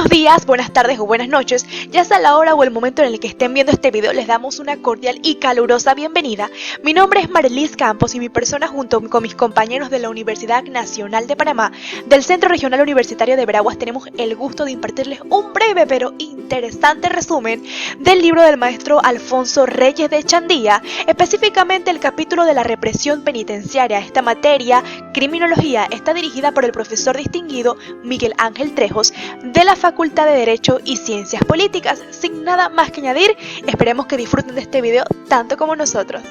Buenos días, buenas tardes o buenas noches, ya sea la hora o el momento en el que estén viendo este video, les damos una cordial y calurosa bienvenida. Mi nombre es Marilis Campos y mi persona junto con mis compañeros de la Universidad Nacional de Panamá, del Centro Regional Universitario de Veraguas, tenemos el gusto de impartirles un breve pero interesante resumen del libro del maestro Alfonso Reyes de Echandía, específicamente el capítulo de la represión penitenciaria. Esta materia, criminología, está dirigida por el profesor distinguido Miguel Ángel Trejos de la Facultad de Derecho y Ciencias Políticas. Sin nada más que añadir, esperemos que disfruten de este video tanto como nosotros.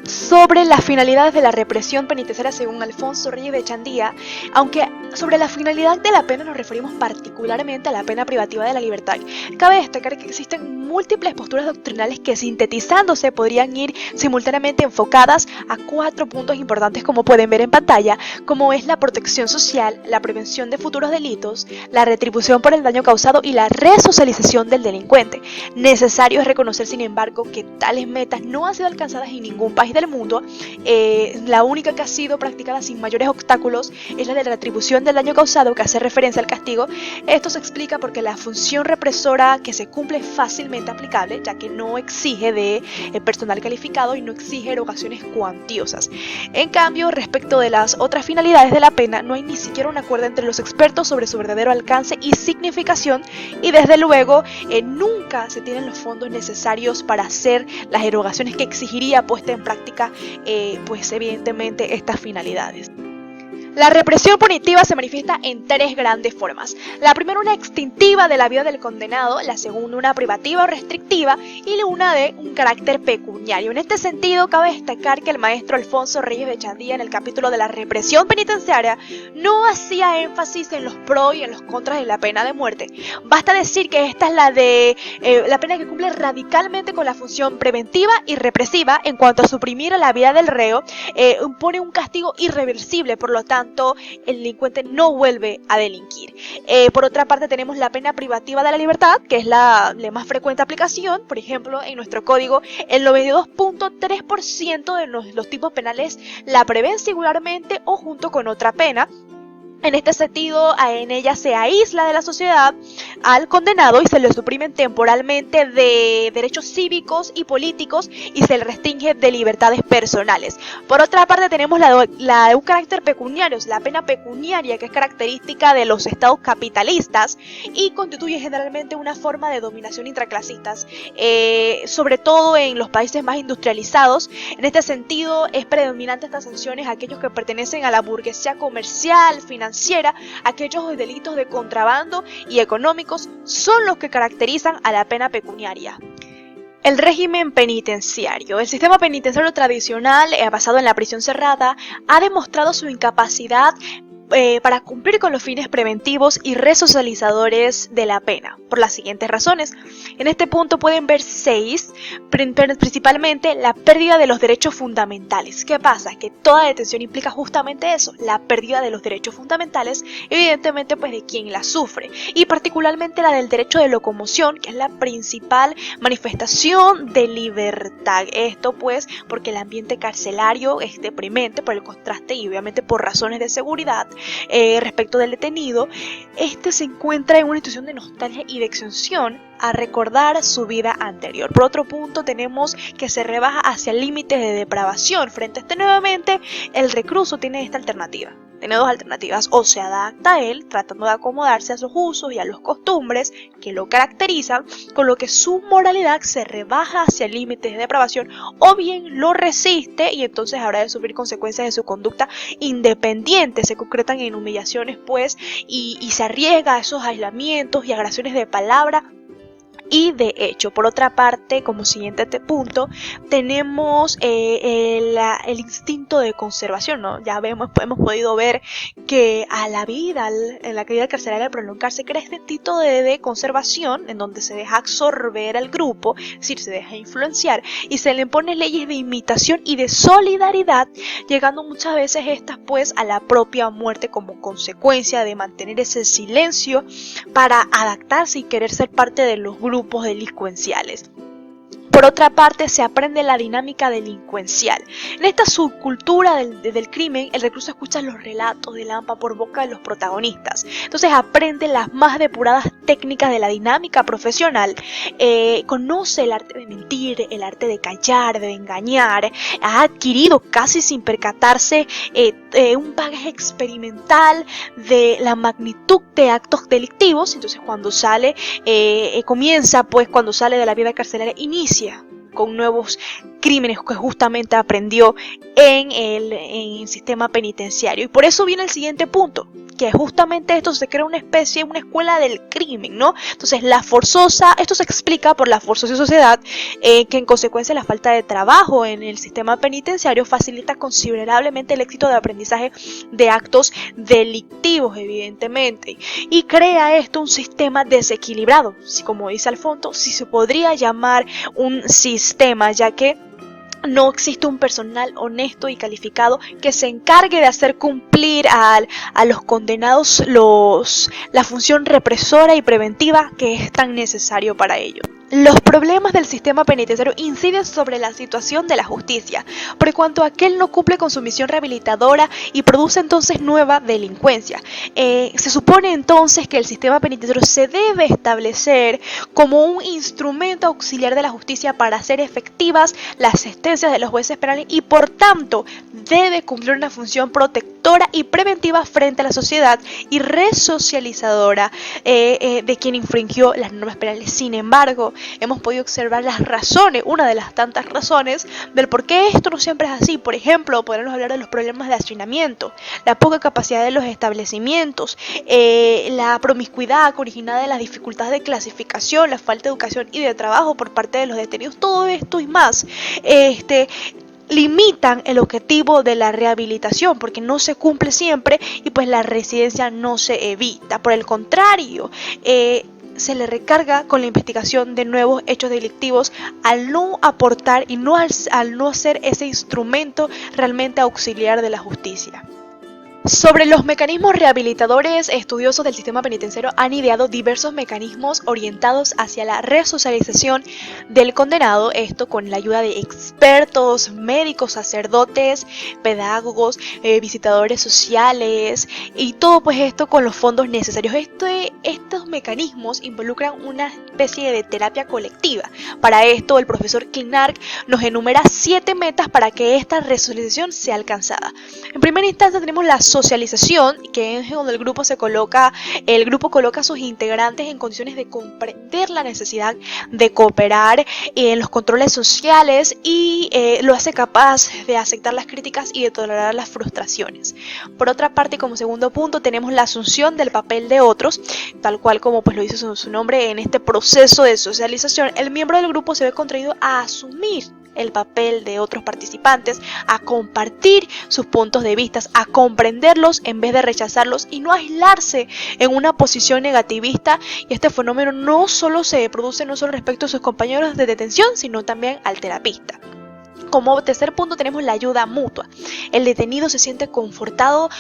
Sobre las finalidades de la represión penitenciaria según Alfonso Reyes de Echandía, aunque sobre la finalidad de la pena nos referimos particularmente a la pena privativa de la libertad, cabe destacar que existen múltiples posturas doctrinales que sintetizándose podrían ir simultáneamente enfocadas a 4 puntos importantes, como pueden ver en pantalla, como es la protección social, la prevención de futuros delitos, la retribución por el daño causado y la resocialización del delincuente. Necesario es reconocer, sin embargo, que tales metas no han sido alcanzadas en ningún país del mundo. La única que ha sido practicada sin mayores obstáculos es la de la retribución del daño causado, que hace referencia al castigo. Esto se explica porque la función represora que se cumple es fácilmente aplicable, ya que no exige de personal calificado y no exige erogaciones cuantiosas. En cambio, respecto de las otras finalidades de la pena, no hay ni siquiera un acuerdo entre los expertos sobre su verdadero alcance y significación, y desde luego nunca se tienen los fondos necesarios para hacer las erogaciones que exigiría puesta en práctica pues evidentemente estas finalidades. La represión punitiva se manifiesta en 3 grandes formas. La primera, una extintiva de la vida del condenado; la segunda, una privativa o restrictiva; y una de un carácter pecuniario. En este sentido, cabe destacar que el maestro Alfonso Reyes de Echandía, en el capítulo de la represión penitenciaria, no hacía énfasis en los pros y en los contras de la pena de muerte. Basta decir que esta es la pena que cumple radicalmente con la función preventiva y represiva en cuanto a suprimir la vida del reo, impone un castigo irreversible, por lo tanto el delincuente no vuelve a delinquir. Por otra parte, tenemos la pena privativa de la libertad, que es la más frecuente aplicación. Por ejemplo, en nuestro código, el 92.3% de los tipos penales la prevén singularmente o junto con otra pena. En este sentido, en ella se aísla de la sociedad al condenado y se le suprimen temporalmente de derechos cívicos y políticos y se le restringe de libertades personales. Por otra parte, tenemos un carácter pecuniario, la pena pecuniaria, que es característica de los estados capitalistas y constituye generalmente una forma de dominación intraclasistas, sobre todo en los países más industrializados. En este sentido, es predominante estas sanciones a aquellos que pertenecen a la burguesía comercial, financiera. Aquellos delitos de contrabando y económicos son los que caracterizan a la pena pecuniaria. El régimen penitenciario. El sistema penitenciario tradicional, basado en la prisión cerrada, ha demostrado su incapacidad para cumplir con los fines preventivos y resocializadores de la pena, por las siguientes razones. En este punto pueden ver 6, principalmente la pérdida de los derechos fundamentales. ¿Qué pasa? Que toda detención implica justamente eso, la pérdida de los derechos fundamentales, evidentemente pues de quien la sufre, y particularmente la del derecho de locomoción, que es la principal manifestación de libertad. Esto pues porque el ambiente carcelario es deprimente por el contraste y obviamente por razones de seguridad. Respecto del detenido, este se encuentra en una situación de nostalgia y de exención a recordar su vida anterior. Por otro punto, tenemos que se rebaja hacia límites de depravación. Frente a este, nuevamente, el recluso tiene esta alternativa. Tiene 2 alternativas: o se adapta a él, tratando de acomodarse a sus usos y a las costumbres que lo caracterizan, con lo que su moralidad se rebaja hacia límites de depravación, o bien lo resiste y entonces habrá de sufrir consecuencias de su conducta independiente. Se concretan en humillaciones, pues, y se arriesga a esos aislamientos y agresiones de palabra y de hecho. Por otra parte, como siguiente punto, tenemos el instinto de conservación, ¿no? Ya hemos podido ver que a la vida, en la actividad carcelaria, al prolongarse, crea este instinto de conservación, en donde se deja absorber al grupo, es decir, se deja influenciar, y se le imponen leyes de imitación y de solidaridad, llegando muchas veces estas pues a la propia muerte como consecuencia de mantener ese silencio para adaptarse y querer ser parte de los grupos delincuenciales. Por otra parte, se aprende la dinámica delincuencial. En esta subcultura del crimen, el recluso escucha los relatos de Lampa por boca de los protagonistas. Entonces aprende las más depuradas técnicas de la dinámica profesional, conoce el arte de mentir, el arte de callar, de engañar, ha adquirido casi sin percatarse un bagaje experimental de la magnitud de actos delictivos. Entonces cuando sale, cuando sale de la vida carcelaria, inicia con nuevos crímenes que justamente aprendió en el sistema penitenciario. Y por eso viene el siguiente punto, que justamente esto se crea una escuela del crimen, ¿no? Entonces esto se explica por la forzosa sociedad, que en consecuencia la falta de trabajo en el sistema penitenciario facilita considerablemente el éxito de aprendizaje de actos delictivos, evidentemente, y crea esto un sistema desequilibrado, como dice Alfonso, si se podría llamar un sistema, ya que no existe un personal honesto y calificado que se encargue de hacer cumplir a los condenados la función represora y preventiva que es tan necesario para ello. Los problemas del sistema penitenciario inciden sobre la situación de la justicia, por cuanto aquel no cumple con su misión rehabilitadora y produce entonces nueva delincuencia. Se supone entonces que el sistema penitenciario se debe establecer como un instrumento auxiliar de la justicia para hacer efectivas las sentencias de los jueces penales y por tanto debe cumplir una función protectora y preventiva frente a la sociedad y resocializadora de quien infringió las normas penales. Sin embargo, hemos podido observar las razones, una de las tantas razones del por qué esto no siempre es así. Por ejemplo, podemos hablar de los problemas de hacinamiento, la poca capacidad de los establecimientos, la promiscuidad originada de las dificultades de clasificación, la falta de educación y de trabajo por parte de los detenidos. Todo esto y más limitan el objetivo de la rehabilitación porque no se cumple siempre y pues la residencia no se evita. Por el contrario, se le recarga con la investigación de nuevos hechos delictivos al no aportar y al no ser ese instrumento realmente auxiliar de la justicia. Sobre los mecanismos rehabilitadores, estudiosos del sistema penitenciario han ideado diversos mecanismos orientados hacia la resocialización del condenado, esto con la ayuda de expertos, médicos, sacerdotes, pedagogos, visitadores sociales y todo pues esto con los fondos necesarios. Estos mecanismos involucran una especie de terapia colectiva. Para esto el profesor Klinark nos enumera 7 metas para que esta resocialización sea alcanzada. En primera instancia tenemos la socialización, que es donde el grupo coloca a sus integrantes en condiciones de comprender la necesidad de cooperar en los controles sociales y lo hace capaz de aceptar las críticas y de tolerar las frustraciones. Por otra parte, como segundo punto, tenemos la asunción del papel de otros, tal cual como pues lo dice su nombre. En este proceso de socialización, el miembro del grupo se ve contraído a asumir el papel de otros participantes, a compartir sus puntos de vista, a comprenderlos en vez de rechazarlos y no aislarse en una posición negativista. Y este fenómeno no solo se produce respecto a sus compañeros de detención, sino también al terapista. Como tercer punto tenemos la ayuda mutua. El detenido se siente confortado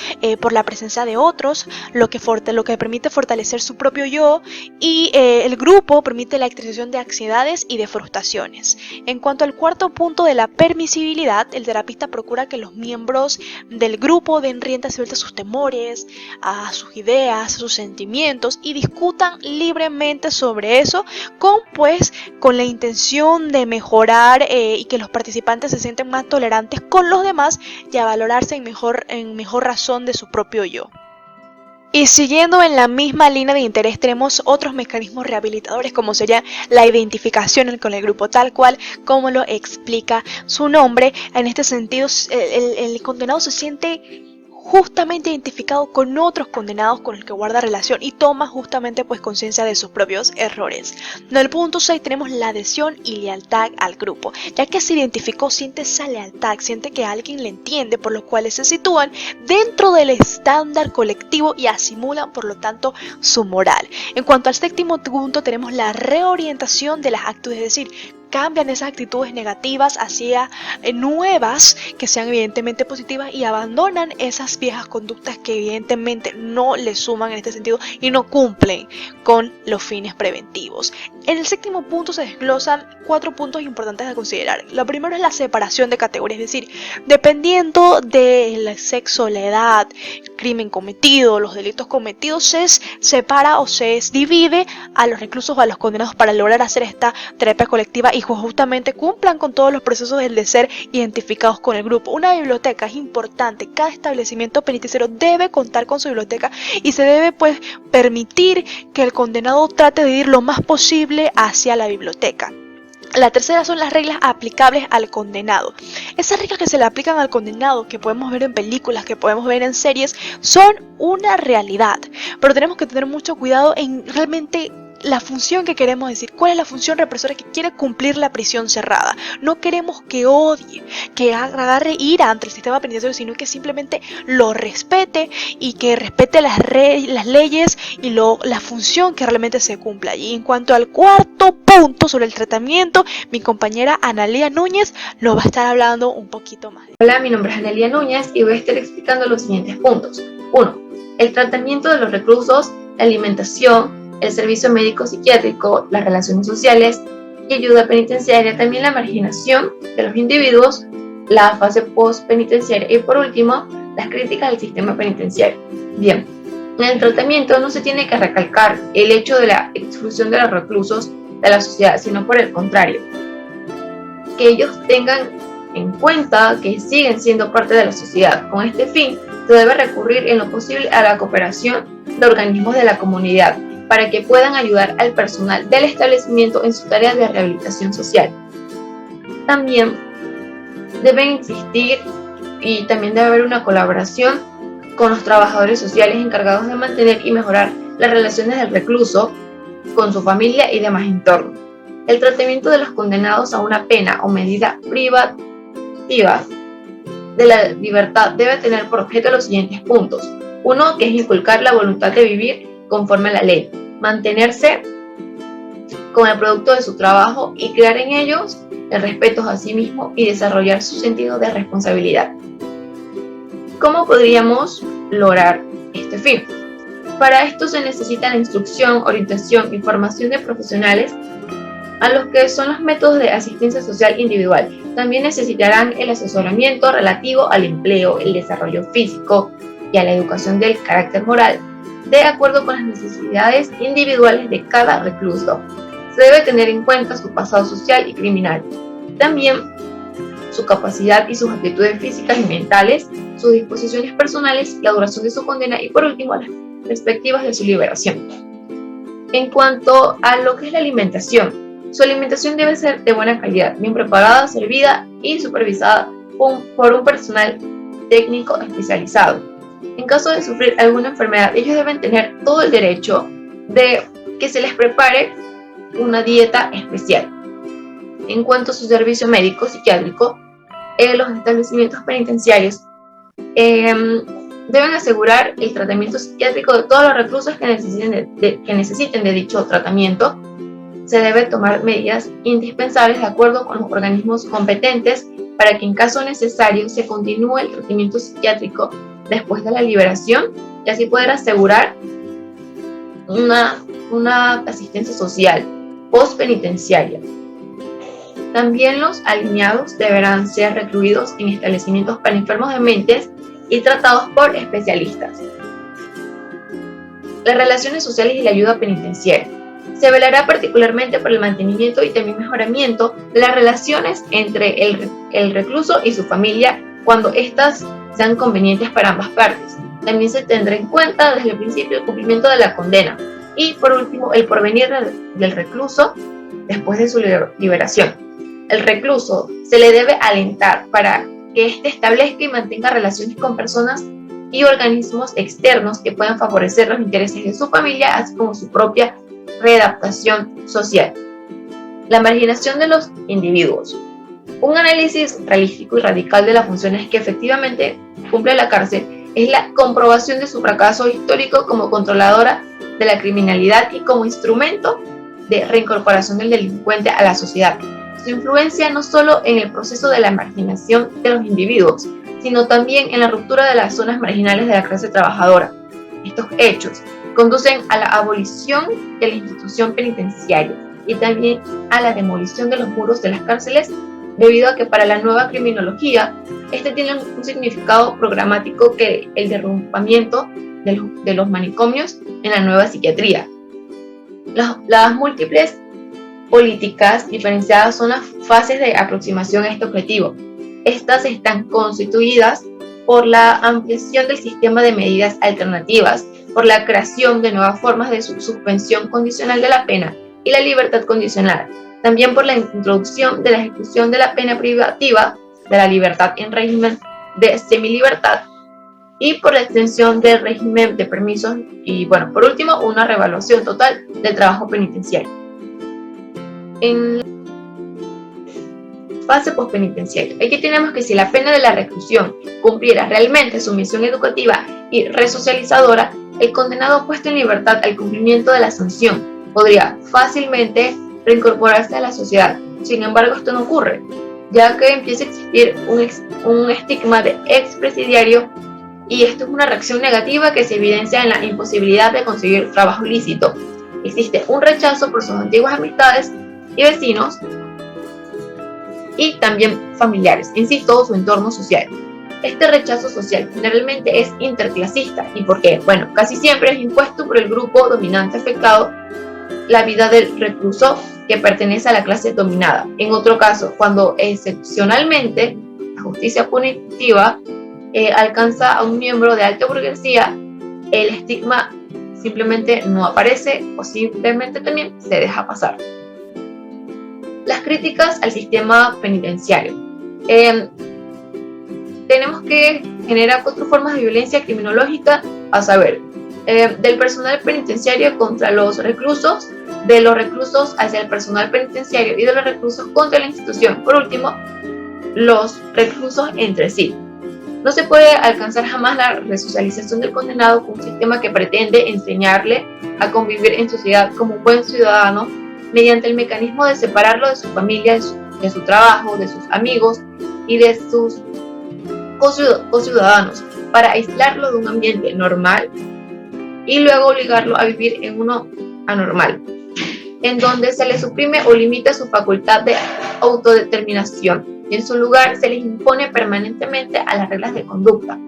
por la presencia de otros, lo que permite fortalecer su propio yo, y el grupo permite la expresión de ansiedades y de frustraciones. En cuanto al cuarto punto de la permisibilidad, el terapista procura que los miembros del grupo den rienda suelta a sus temores, a sus ideas, a sus sentimientos y discutan libremente sobre eso con la intención de mejorar y que los participantes se sienten más tolerantes con los demás y a valorarse en mejor razón de su propio yo. Y siguiendo en la misma línea de interés tenemos otros mecanismos rehabilitadores como sería la identificación con el grupo, tal cual como lo explica su nombre. En este sentido el condenado se siente justamente identificado con otros condenados con el que guarda relación y toma justamente pues conciencia de sus propios errores. En el punto 6 tenemos la adhesión y lealtad al grupo, ya que se identificó, siente esa lealtad, siente que alguien le entiende, por lo cual se sitúan dentro del estándar colectivo y asimilan por lo tanto su moral. En cuanto al séptimo punto tenemos la reorientación de las actitudes, es decir, cambian esas actitudes negativas hacia nuevas que sean evidentemente positivas y abandonan esas viejas conductas que evidentemente no les suman en este sentido y no cumplen con los fines preventivos. En el séptimo punto se desglosan 4 puntos importantes a considerar. Lo primero es la separación de categorías, es decir, dependiendo del sexo, la edad, el crimen cometido, los delitos cometidos, se separa o se divide a los reclusos o a los condenados para lograr hacer esta terapia colectiva y justamente cumplan con todos los procesos de ser identificados con el grupo. Una biblioteca es importante, cada establecimiento penitenciario debe contar con su biblioteca y se debe permitir que el condenado trate de ir lo más posible hacia la biblioteca. La tercera son las reglas aplicables al condenado. Esas reglas que se le aplican al condenado, que podemos ver en películas, que podemos ver en series, son una realidad. Pero tenemos que tener mucho cuidado en realmente la función que queremos decir, cuál es la función represora que quiere cumplir la prisión cerrada. No queremos que odie, que agarre ira ante el sistema penitenciario, sino que simplemente lo respete y que respete las leyes y la función que realmente se cumpla allí. En cuanto al cuarto punto sobre el tratamiento, mi compañera Analia Núñez lo va a estar hablando un poquito más. Hola, mi nombre es Analia Núñez y voy a estar explicando los siguientes puntos. 1. El tratamiento de los reclusos, la alimentación, el servicio médico psiquiátrico, las relaciones sociales y ayuda penitenciaria, también la marginación de los individuos, la fase post-penitenciaria y por último, las críticas al sistema penitenciario. Bien, en el tratamiento no se tiene que recalcar el hecho de la exclusión de los reclusos de la sociedad, sino por el contrario, que ellos tengan en cuenta que siguen siendo parte de la sociedad. Con este fin, se debe recurrir en lo posible a la cooperación de organismos de la comunidad, para que puedan ayudar al personal del establecimiento en sus tareas de rehabilitación social. También deben existir y también debe haber una colaboración con los trabajadores sociales encargados de mantener y mejorar las relaciones del recluso con su familia y demás entorno. El tratamiento de los condenados a una pena o medida privativa de la libertad debe tener por objeto los siguientes puntos. 1. Que es inculcar la voluntad de vivir conforme a la ley, mantenerse con el producto de su trabajo y crear en ellos el respeto a sí mismo y desarrollar su sentido de responsabilidad. ¿Cómo podríamos lograr este fin? Para esto se necesita la instrucción, orientación y formación de profesionales a los que son los métodos de asistencia social individual. También necesitarán el asesoramiento relativo al empleo, el desarrollo físico y a la educación del carácter moral, de acuerdo con las necesidades individuales de cada recluso. Se debe tener en cuenta su pasado social y criminal, también su capacidad y sus aptitudes físicas y mentales, sus disposiciones personales, la duración de su condena y por último las perspectivas de su liberación. En cuanto a lo que es la alimentación, su alimentación debe ser de buena calidad, bien preparada, servida y supervisada por un personal técnico especializado. En caso de sufrir alguna enfermedad, ellos deben tener todo el derecho de que se les prepare una dieta especial. En cuanto a su servicio médico psiquiátrico, los establecimientos penitenciarios deben asegurar el tratamiento psiquiátrico de todos los reclusos que necesiten de dicho tratamiento. Se debe tomar medidas indispensables de acuerdo con los organismos competentes para que en caso necesario se continúe el tratamiento psiquiátrico después de la liberación y así poder asegurar una asistencia social post-penitenciaria. También los alineados deberán ser recluidos en establecimientos para enfermos de mentes y tratados por especialistas. Las relaciones sociales y la ayuda penitenciaria. Se velará particularmente por el mantenimiento y también mejoramiento de las relaciones entre el recluso y su familia cuando éstas sean convenientes para ambas partes. También se tendrá en cuenta desde el principio el cumplimiento de la condena y por último el porvenir del recluso después de su liberación. El recluso se le debe alentar para que éste establezca y mantenga relaciones con personas y organismos externos que puedan favorecer los intereses de su familia así como su propia readaptación social. La marginación de los individuos. Un análisis realístico y radical de las funciones que efectivamente cumple la cárcel es la comprobación de su fracaso histórico como controladora de la criminalidad y como instrumento de reincorporación del delincuente a la sociedad. Su influencia no solo en el proceso de la marginación de los individuos, sino también en la ruptura de las zonas marginales de la clase trabajadora. Estos hechos conducen a la abolición de la institución penitenciaria y también a la demolición de los muros de las cárceles, debido a que para la nueva criminología, este tiene un significado programático que el derrumbamiento de los manicomios en la nueva psiquiatría. Las múltiples políticas diferenciadas son las fases de aproximación a este objetivo. Estas están constituidas por la ampliación del sistema de medidas alternativas, por la creación de nuevas formas de suspensión condicional de la pena y la libertad condicional, también por la introducción de la ejecución de la pena privativa de la libertad en régimen de semilibertad y por la extensión del régimen de permisos y, bueno, por último, una reevaluación total del trabajo penitenciario. En la fase postpenitenciaria, aquí tenemos que si la pena de la reclusión cumpliera realmente su misión educativa y resocializadora, el condenado puesto en libertad al cumplimiento de la sanción podría fácilmente reincorporarse a la sociedad. Sin embargo, esto no ocurre, ya que empieza a existir un estigma de expresidiario, y esto es una reacción negativa que se evidencia en la imposibilidad de conseguir trabajo ilícito. Existe un rechazo por sus antiguas amistades y vecinos y también familiares, en sí todo su entorno social. Este rechazo social generalmente es interclasista. ¿Y por qué? Bueno, casi siempre es impuesto por el grupo dominante afectado, la vida del recluso que pertenece a la clase dominada. En otro caso, cuando excepcionalmente la justicia punitiva alcanza a un miembro de alta burguesía, el estigma simplemente no aparece o simplemente también se deja pasar. Las críticas al sistema penitenciario. Tenemos que generar 4 formas de violencia criminológica, a saber, del personal penitenciario contra los reclusos, de los reclusos hacia el personal penitenciario y de los reclusos contra la institución. Por último, los reclusos entre sí. No se puede alcanzar jamás la resocialización del condenado con un sistema que pretende enseñarle a convivir en sociedad como un buen ciudadano mediante el mecanismo de separarlo de su familia, de su trabajo, de sus amigos y de sus co-ciudadanos, para aislarlo de un ambiente normal y luego obligarlo a vivir en uno anormal, en donde se le suprime o limita su facultad de autodeterminación y en su lugar se les impone permanentemente a las reglas de conducta.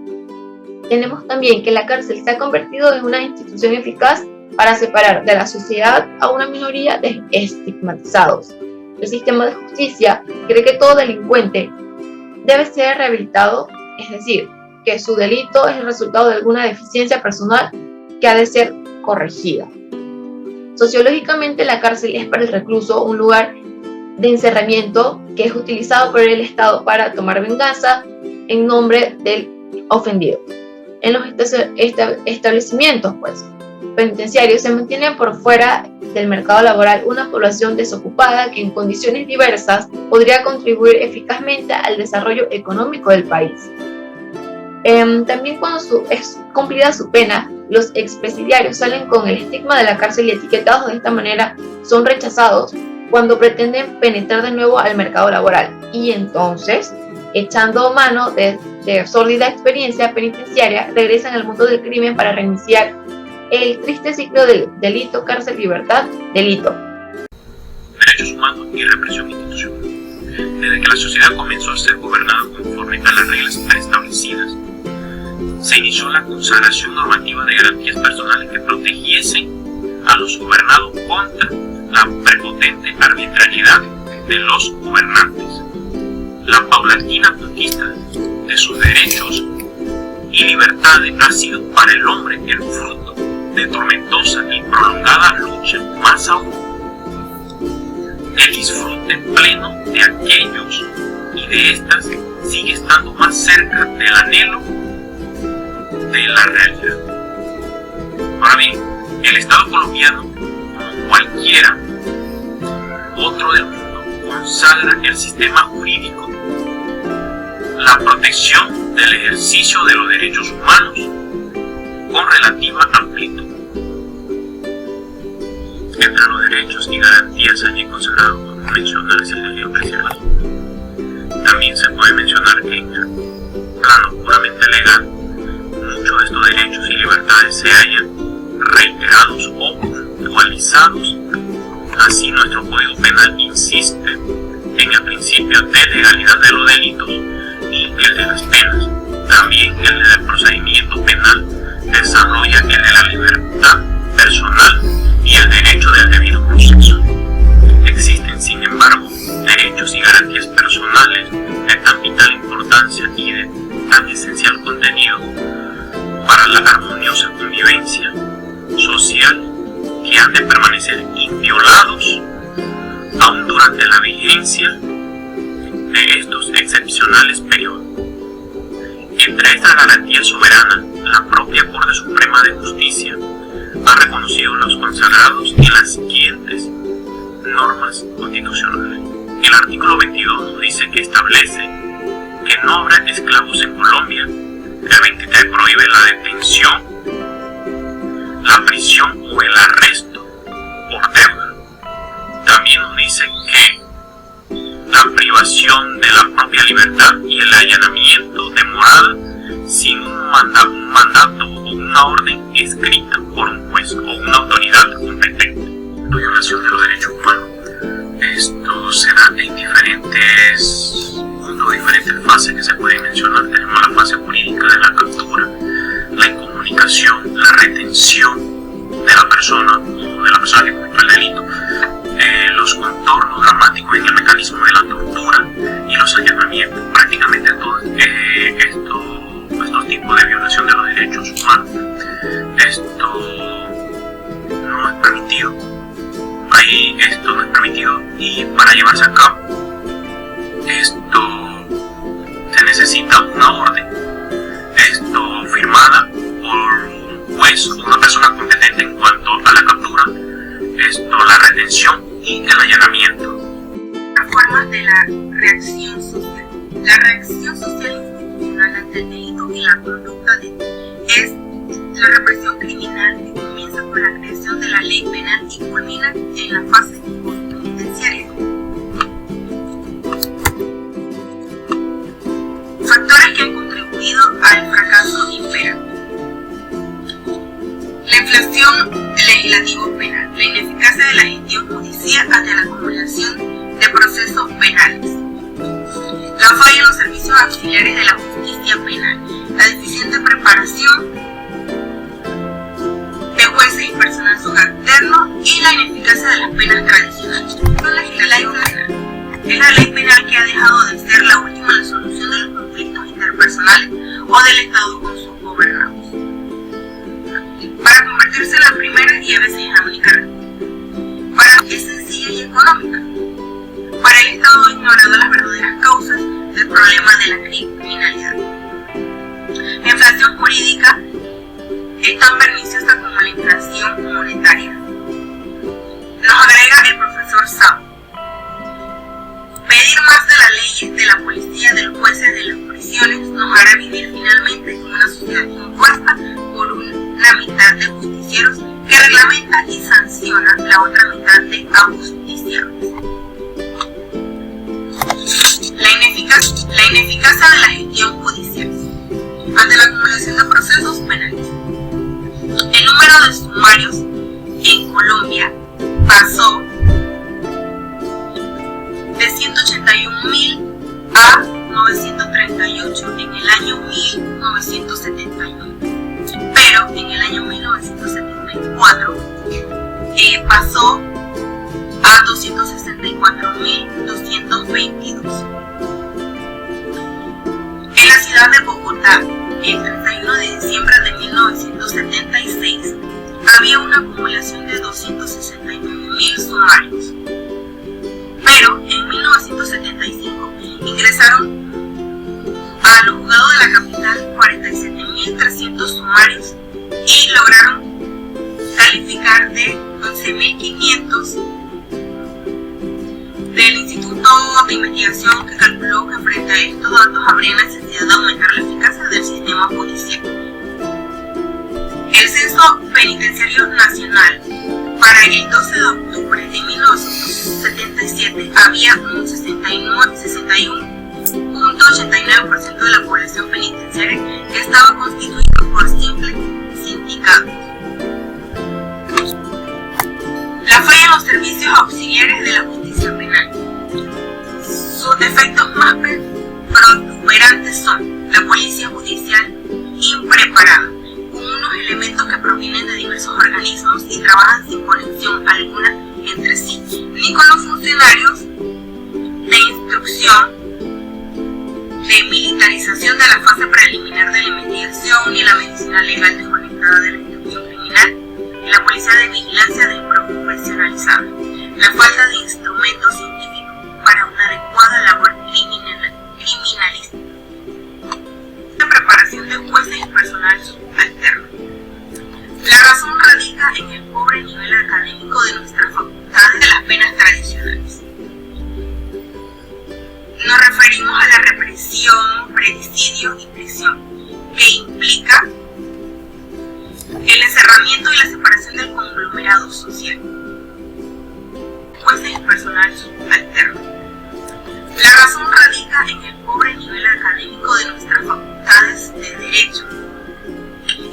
Tenemos también que la cárcel se ha convertido en una institución eficaz para separar de la sociedad a una minoría de estigmatizados. El sistema de justicia cree que todo delincuente debe ser rehabilitado, es decir, que su delito es el resultado de alguna deficiencia personal que ha de ser corregida. Sociológicamente, la cárcel es para el recluso un lugar de encerramiento que es utilizado por el Estado para tomar venganza en nombre del ofendido. En los establecimientos penitenciarios se mantiene por fuera del mercado laboral una población desocupada que en condiciones diversas podría contribuir eficazmente al desarrollo económico del país. También cuando es cumplida su pena, los expresidiarios salen con el estigma de la cárcel y etiquetados de esta manera son rechazados cuando pretenden penetrar de nuevo al mercado laboral y entonces, echando mano de sórdida experiencia penitenciaria, regresan al mundo del crimen para reiniciar el triste ciclo del delito, cárcel, libertad, delito. Derechos humanos y represión institucional. Desde que la sociedad comenzó a ser gobernada conforme a las reglas preestablecidas, se inició la consagración normativa de garantías personales que protegiesen a los gobernados contra la prepotente arbitrariedad de los gobernantes. La paulatina conquista de sus derechos y libertades ha sido para el hombre el fruto de tormentosa y prolongada lucha, más aún el disfrute pleno de aquellos y de estas sigue estando más cerca del anhelo de la realidad. Ahora bien, el Estado colombiano, como cualquiera otro del mundo, consagra el sistema jurídico, la protección del ejercicio de los derechos humanos con relativa amplitud. Entre los derechos y garantías allí consagrados mencionar es el debido preservado. También se puede mencionar que en el plano puramente legal, muchos de estos derechos y libertades se hallan reiterados o puntualizados. Así, nuestro Código Penal insiste en el principio de legalidad de los delitos y el de las penas. También el del procedimiento penal desarrolla el de la libertad personal y el derecho del debido proceso. Existen, sin embargo, derechos y garantías personales de tan vital importancia y de tan esencial contenido para la armoniosa convivencia social que han de permanecer inviolados aún durante la vigencia de estos excepcionales periodos. Entre estas garantías soberanas, la propia Corte Suprema de Justicia ha reconocido los consagrados en las siguientes normas constitucionales. El artículo 22 nos dice que establece que no habrá esclavos en Colombia. El 23 prohíbe la detención, la prisión o el arresto por deuda. También nos dice que la privación de la propia libertad y el allanamiento de morada sin un mandato o una orden escrita por un juez o una autoridad competente. La violación de los derechos humanos. Esto se da en diferentes puntos, diferentes fases que se pueden mencionar. Tenemos la fase jurídica de la captura, la incomunicación, la retención de la persona o de la persona que cometió el delito, los contornos dramáticos en el mecanismo de la tortura y los allanamientos. Prácticamente todos estos tipos de violación de los derechos humanos. Esto no es permitido. Esto no es permitido, y para llevarse a cabo esto se necesita una orden firmada por un juez o una persona competente en cuanto a la captura, la retención y el allanamiento. Las formas de la reacción social. La reacción social institucional ante el delito y la conducta es la represión criminal, que comienza con la creación de la ley penal y culmina en la fase penitenciaria. Factores que han contribuido al fracaso imperante. La inflación legislativo penal, la ineficacia de la gestión judicial ante la acumulación de procesos penales, la falla en los servicios auxiliares de la justicia penal, la deficiente preparación de jueces y personal subalterno y la ineficacia de las penas tradicionales. Es la ley penal que ha dejado de ser la última en la solución de los conflictos interpersonales o del Estado con sus gobernados, para convertirse en la primera y a veces en la única respuesta. Para que es sencilla y económica. Para el Estado ha ignorado las verdaderas causas del problema de la criminalidad. La inflación jurídica es tan perniciosa como la inflación monetaria. Nos agrega el profesor Sam. Pedir más de las leyes, de la policía, de los jueces, de las prisiones, nos hará vivir finalmente en una sociedad impuesta por una mitad de justicieros que reglamenta y sanciona la otra mitad de ajusticiables. La ineficacia de la gestión judicial ante la acumulación de procesos penales. El número de sumarios en Colombia pasó de 181.000 a 938 en el año 1971, pero en el año 1974 pasó a 264.222. En la ciudad de Bogotá, el 31 de diciembre de 1976, había una acumulación de 269.000 sumarios, pero en 1975 ingresaron a los juzgados de la capital 47.300 sumarios y lograron calificar de 11.500 del Instituto de Investigación, que calculó que frente a estos datos habría necesidad de aumentar la eficacia del sistema judicial. El Censo Penitenciario Nacional Para el 12 de octubre de 1977 había un 61.89% de la población penitenciaria que estaba constituido por simples sindicatos. La falla en los servicios auxiliares de la justicia penal. Sus defectos más protuberantes son la policía judicial impreparada, con unos elementos que provienen de diversos organismos y trabajan sin conexión alguna entre sí, ni con los funcionarios de instrucción, de militarización de la fase preliminar de la investigación, ni la medicina legal desconectada de la instrucción criminal, y la policía de vigilancia desprofesionalizada, la falta de instrumentos científicos para una adecuada labor criminalística, la preparación de jueces y personal subalterno. La razón radica en el pobre nivel académico de nuestras facultades de las penas tradicionales. Nos referimos a la represión, predicidio y prisión, que implica el encerramiento y la separación del conglomerado social. Jueces y personal subalterno. La razón radica en el pobre nivel académico de nuestras facultades de Derecho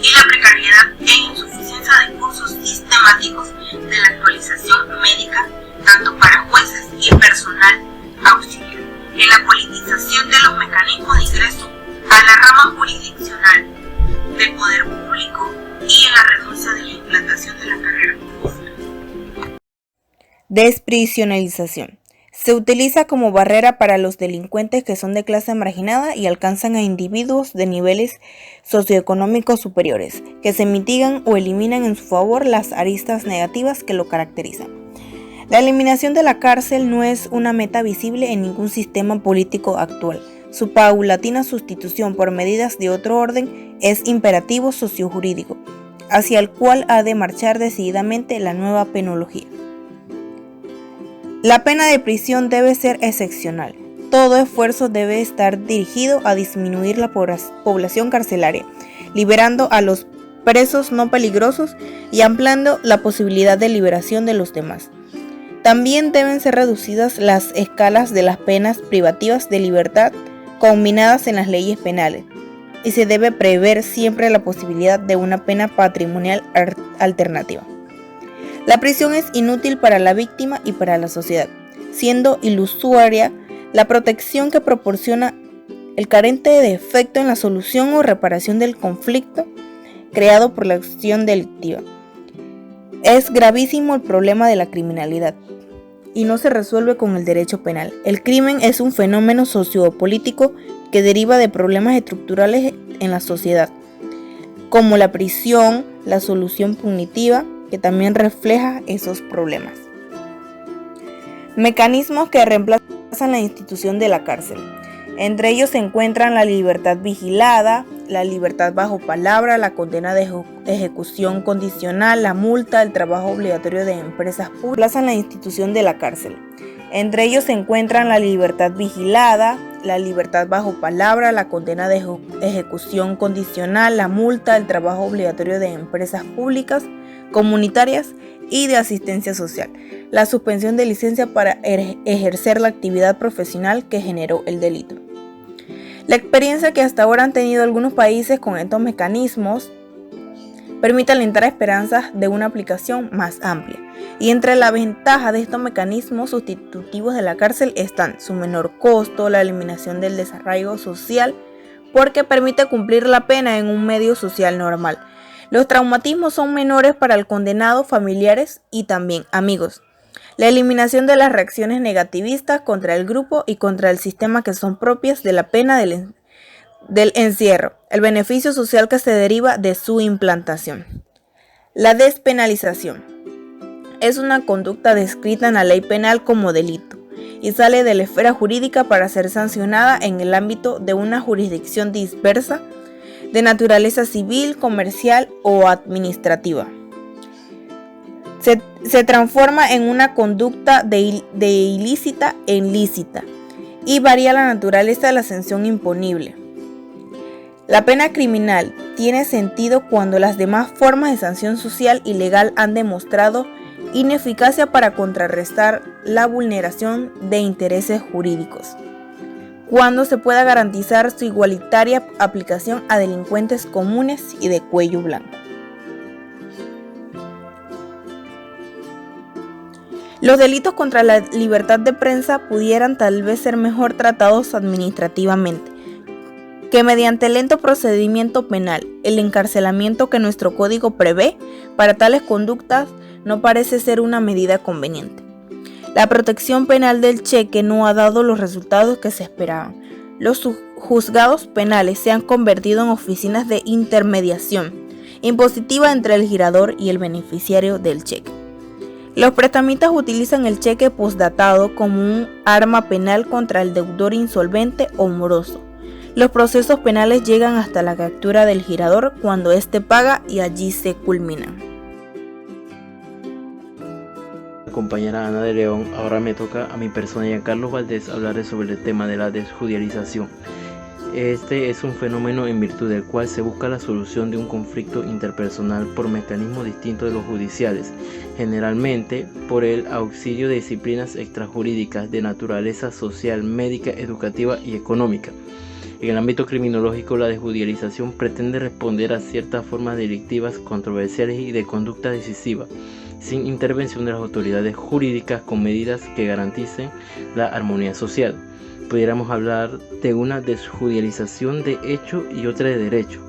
y la precariedad e insuficiencia de cursos sistemáticos de la actualización médica, tanto para jueces y personal auxiliar, en la politización de los mecanismos de ingreso a la rama jurisdiccional del poder público y en la renuncia de la implantación de la carrera judicial. Desprisionalización. Se utiliza como barrera para los delincuentes que son de clase marginada y alcanzan a individuos de niveles socioeconómicos superiores, que se mitigan o eliminan en su favor las aristas negativas que lo caracterizan. La eliminación de la cárcel no es una meta visible en ningún sistema político actual. Su paulatina sustitución por medidas de otro orden es imperativo sociojurídico, hacia el cual ha de marchar decididamente la nueva penología. La pena de prisión debe ser excepcional. Todo esfuerzo debe estar dirigido a disminuir la población carcelaria, liberando a los presos no peligrosos y ampliando la posibilidad de liberación de los demás. También deben ser reducidas las escalas de las penas privativas de libertad combinadas en las leyes penales, y se debe prever siempre la posibilidad de una pena patrimonial alternativa. La prisión es inútil para la víctima y para la sociedad, siendo ilusoria la protección que proporciona el carente de efecto en la solución o reparación del conflicto creado por la acción delictiva. Es gravísimo el problema de la criminalidad y no se resuelve con el derecho penal. El crimen es un fenómeno sociopolítico que deriva de problemas estructurales en la sociedad, como la prisión, la solución punitiva, que también refleja esos problemas. Mecanismos que reemplazan la institución de la cárcel. Entre ellos se encuentran la libertad vigilada, la libertad bajo palabra, la condena de ejecución condicional, la multa, el trabajo obligatorio de empresas públicas. Reemplazan la institución de la cárcel. Entre ellos se encuentran la libertad vigilada, la libertad bajo palabra, la condena de ejecución condicional, la multa, el trabajo obligatorio de empresas públicas, comunitarias y de asistencia social, la suspensión de licencia para ejercer la actividad profesional que generó el delito. La experiencia que hasta ahora han tenido algunos países con estos mecanismos permite alentar esperanzas de una aplicación más amplia. Y entre la ventaja de estos mecanismos sustitutivos de la cárcel están su menor costo, la eliminación del desarraigo social, porque permite cumplir la pena en un medio social normal. Los traumatismos son menores para el condenado, familiares y también amigos. La eliminación de las reacciones negativistas contra el grupo y contra el sistema que son propias de la pena del encierro, el beneficio social que se deriva de su implantación. La despenalización es una conducta descrita en la ley penal como delito y sale de la esfera jurídica para ser sancionada en el ámbito de una jurisdicción dispersa de naturaleza civil, comercial o administrativa. Se transforma en una conducta de ilícita en lícita y varía la naturaleza de la sanción imponible. La pena criminal tiene sentido cuando las demás formas de sanción social y legal han demostrado Ineficacia para contrarrestar la vulneración de intereses jurídicos, cuando se pueda garantizar su igualitaria aplicación a delincuentes comunes y de cuello blanco. Los delitos contra la libertad de prensa pudieran tal vez ser mejor tratados administrativamente que mediante lento procedimiento penal. El encarcelamiento que nuestro código prevé para tales conductas no parece ser una medida conveniente. La protección penal del cheque no ha dado los resultados que se esperaban. Los juzgados penales se han convertido en oficinas de intermediación impositiva entre el girador y el beneficiario del cheque. Los prestamistas utilizan el cheque postdatado como un arma penal contra el deudor insolvente o moroso. Los procesos penales llegan hasta la captura del girador cuando éste paga y allí se culminan. Compañera Ana de León, ahora me toca a mi persona Giancarlo Valdés hablarles sobre el tema de la desjudicialización. Este es un fenómeno en virtud del cual se busca la solución de un conflicto interpersonal por mecanismos distintos de los judiciales, generalmente por el auxilio de disciplinas extrajurídicas de naturaleza social, médica, educativa y económica. En el ámbito criminológico, la desjudicialización pretende responder a ciertas formas delictivas, controversiales y de conducta decisiva, sin intervención de las autoridades jurídicas, con medidas que garanticen la armonía social. Pudiéramos hablar de una desjudicialización de hecho y otra de derecho.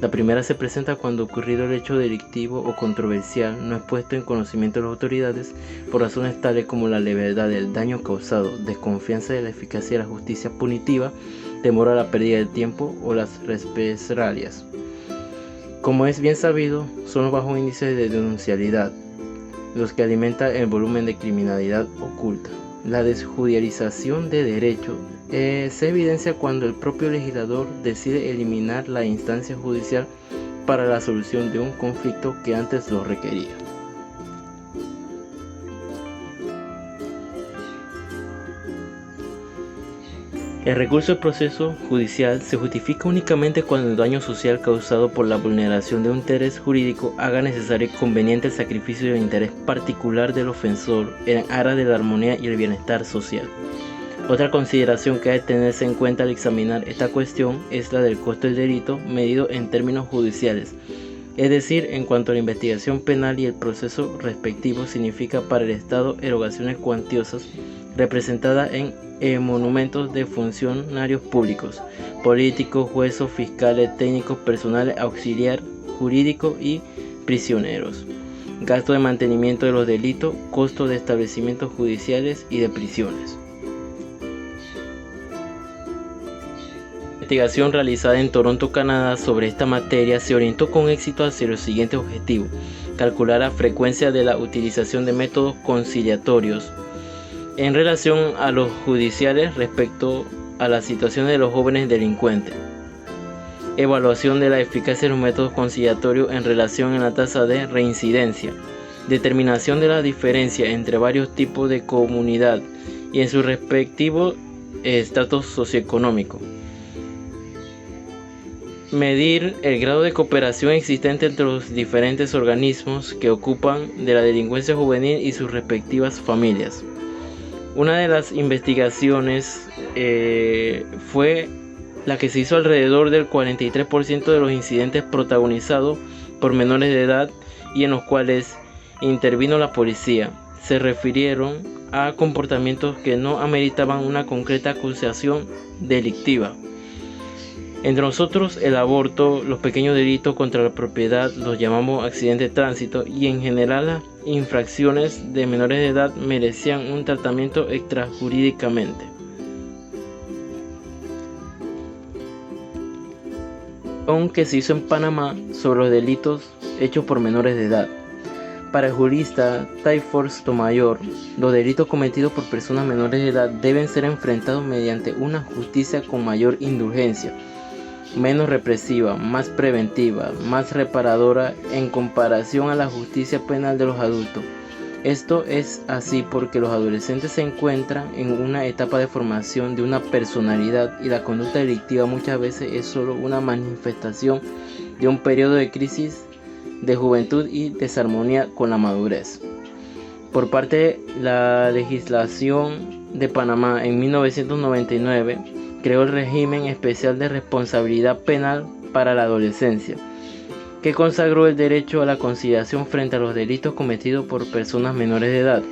La primera se presenta cuando ocurrido el hecho delictivo o controversial no es puesto en conocimiento de las autoridades por razones tales como la levedad del daño causado, desconfianza de la eficacia de la justicia punitiva, temor a la pérdida de tiempo o las represalias. Como es bien sabido, son los bajos índices de denunciabilidad los que alimentan el volumen de criminalidad oculta. La desjudicialización de derecho se evidencia cuando el propio legislador decide eliminar la instancia judicial para la solución de un conflicto que antes lo requería. El recurso al proceso judicial se justifica únicamente cuando el daño social causado por la vulneración de un interés jurídico haga necesario y conveniente el sacrificio del interés particular del ofensor en aras de la armonía y el bienestar social. Otra consideración que ha de tenerse en cuenta al examinar esta cuestión es la del costo del delito medido en términos judiciales, es decir, en cuanto a la investigación penal y el proceso respectivo significa para el Estado erogaciones cuantiosas representadas en monumentos de funcionarios públicos, políticos, jueces, fiscales, técnicos, personal auxiliar, jurídico y prisioneros, gasto de mantenimiento de los delitos, costo de establecimientos judiciales y de prisiones. La investigación realizada en Toronto, Canadá sobre esta materia se orientó con éxito hacia los siguientes objetivos: calcular la frecuencia de la utilización de métodos conciliatorios en relación a los judiciales respecto a la situación de los jóvenes delincuentes, evaluación de la eficacia de los métodos conciliatorios en relación a la tasa de reincidencia, determinación de la diferencia entre varios tipos de comunidad y en su respectivo estatus socioeconómico, medir el grado de cooperación existente entre los diferentes organismos que ocupan de la delincuencia juvenil y sus respectivas familias. Una de las investigaciones fue la que se hizo alrededor del 43% de los incidentes protagonizados por menores de edad y en los cuales intervino la policía. Se refirieron a comportamientos que no ameritaban una concreta acusación delictiva. Entre nosotros, el aborto, los pequeños delitos contra la propiedad, los llamamos accidentes de tránsito, y en general las infracciones de menores de edad merecían un tratamiento extrajurídicamente. Aunque se hizo en Panamá sobre los delitos hechos por menores de edad. Para el jurista Tayford Sotomayor, los delitos cometidos por personas menores de edad deben ser enfrentados mediante una justicia con mayor indulgencia, menos represiva, más preventiva, más reparadora en comparación a la justicia penal de los adultos. Esto es así porque los adolescentes se encuentran en una etapa de formación de una personalidad y la conducta delictiva muchas veces es solo una manifestación de un periodo de crisis de juventud y desarmonía con la madurez. Por parte de la legislación de Panamá en 1999, creó el régimen especial de responsabilidad penal para la adolescencia, que consagró el derecho a la conciliación frente a los delitos cometidos por personas menores de edad.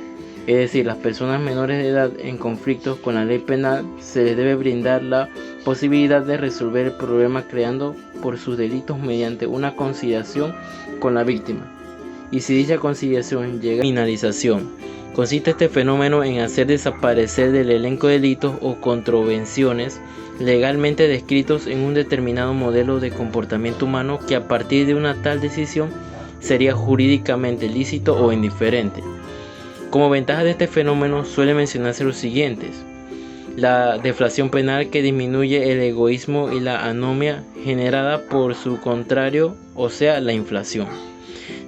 Es decir, las personas menores de edad en conflictos con la ley penal se les debe brindar la posibilidad de resolver el problema creando por sus delitos mediante una conciliación con la víctima. Y si dicha conciliación llega a criminalización, consiste este fenómeno en hacer desaparecer del elenco de delitos o contravenciones legalmente descritos en un determinado modelo de comportamiento humano que a partir de una tal decisión sería jurídicamente lícito o indiferente. Como ventaja de este fenómeno suele mencionarse los siguientes: la deflación penal, que disminuye el egoísmo y la anomia generada por su contrario, o sea, la inflación.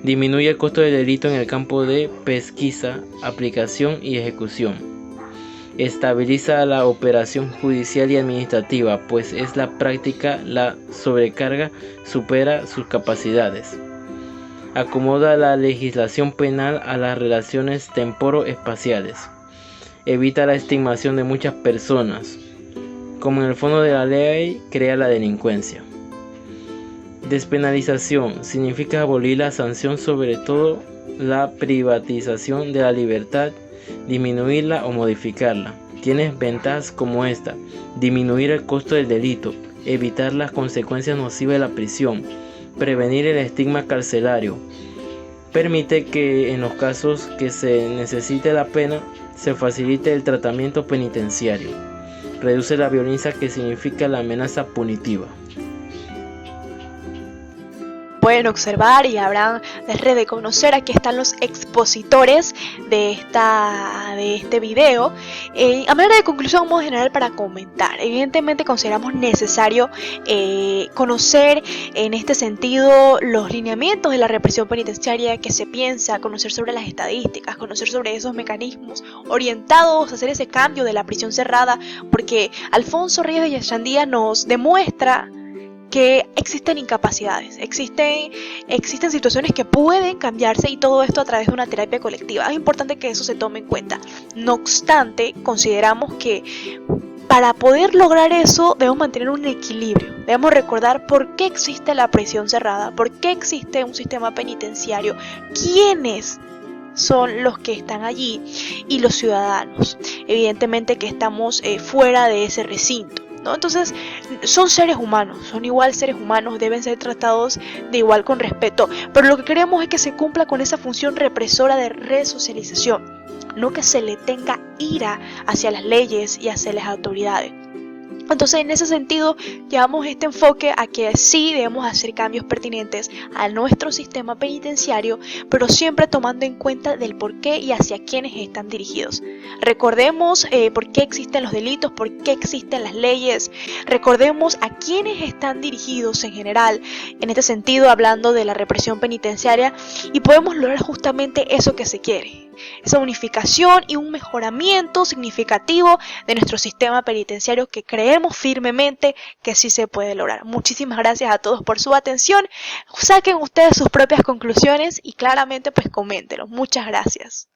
Disminuye el costo del delito en el campo de pesquisa, aplicación y ejecución. Estabiliza la operación judicial y administrativa, pues es la práctica la sobrecarga supera sus capacidades. Acomoda la legislación penal a las relaciones temporo-espaciales. Evita la estigmación de muchas personas. Como en el fondo de la ley, crea la delincuencia. Despenalización significa abolir la sanción, sobre todo la privatización de la libertad, disminuirla o modificarla. Tiene ventajas como esta: disminuir el costo del delito, evitar las consecuencias nocivas de la prisión, prevenir el estigma carcelario, permite que en los casos que se necesite la pena se facilite el tratamiento penitenciario, reduce la violencia, que significa la amenaza punitiva. Pueden observar y habrán de conocer, aquí están los expositores de este video. A manera de conclusión, modo general para comentar, evidentemente consideramos necesario conocer en este sentido los lineamientos de la represión penitenciaria que se piensa, conocer sobre las estadísticas, conocer sobre esos mecanismos orientados a hacer ese cambio de la prisión cerrada, porque Alfonso Ríos de Yachandía nos demuestra que existen incapacidades, existen situaciones que pueden cambiarse, y todo esto a través de una terapia colectiva. Es importante que eso se tome en cuenta. No obstante, consideramos que para poder lograr eso debemos mantener un equilibrio. Debemos recordar por qué existe la prisión cerrada, por qué existe un sistema penitenciario, quiénes son los que están allí y los ciudadanos. Evidentemente que estamos fuera de ese recinto, ¿no? Entonces son seres humanos, son igual seres humanos, deben ser tratados de igual con respeto, pero lo que queremos es que se cumpla con esa función represora de resocialización, no que se le tenga ira hacia las leyes y hacia las autoridades. Entonces, en ese sentido, llevamos este enfoque a que sí debemos hacer cambios pertinentes a nuestro sistema penitenciario, pero siempre tomando en cuenta del por qué y hacia quiénes están dirigidos. Recordemos por qué existen los delitos, por qué existen las leyes, recordemos a quiénes están dirigidos en general, en este sentido hablando de la represión penitenciaria, y podemos lograr justamente eso que se quiere. Esa unificación y un mejoramiento significativo de nuestro sistema penitenciario que creemos firmemente que sí se puede lograr. Muchísimas gracias a todos por su atención. Saquen ustedes sus propias conclusiones y claramente pues coméntenlo. Muchas gracias.